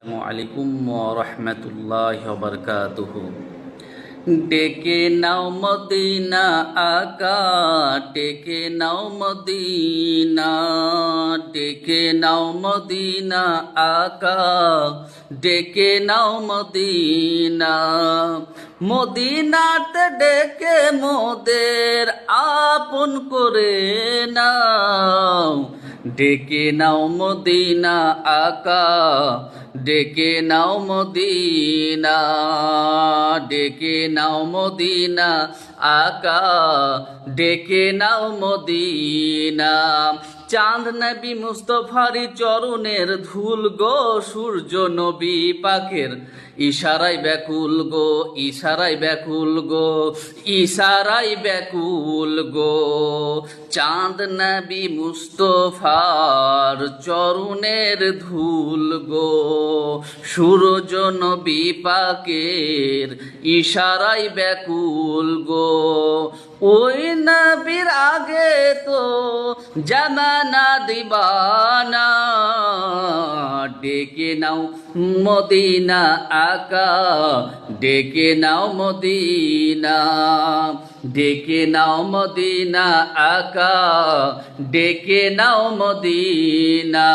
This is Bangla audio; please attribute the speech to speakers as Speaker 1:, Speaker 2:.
Speaker 1: আলাইকুম ওয়া রাহমাতুল্লাহি ওয়া বারাকাতুহু। ডেকে নাও মদিনা আকা, ডেকে নাও মদিনা, ডেকে নাও মদিনা আকা, ডেকে নাও মদিনা। মদিনাতে ডেকে মোদের আপন করে নাও, ডেকে নাও মদিনা আকা, ডেকে নাও মদিনা, ডেকে নাও মদিনা আকা, ডেকে নাও মদিনা। চাঁদ নবী মুস্তফারি চরণের ধুল গো, সূর্য নবী পাকের ইশারায় ব্যাকুল গো, ইশারায় ব্যাকুল গো, ইশারায় ব্যাকুল গো। চাঁদ নবী মুস্তফার চরণের ধুল গো, সূর্য নবী পাকের ইশারায় ব্যাকুল গো। ওই নবীর আগে তো জামানা দিবানা, ডেকে নাও মদিনা আকা, ডেকে নাও মদিনা, ডেকে নাও মদিনা আকা, ডেকে নাও মদিনা।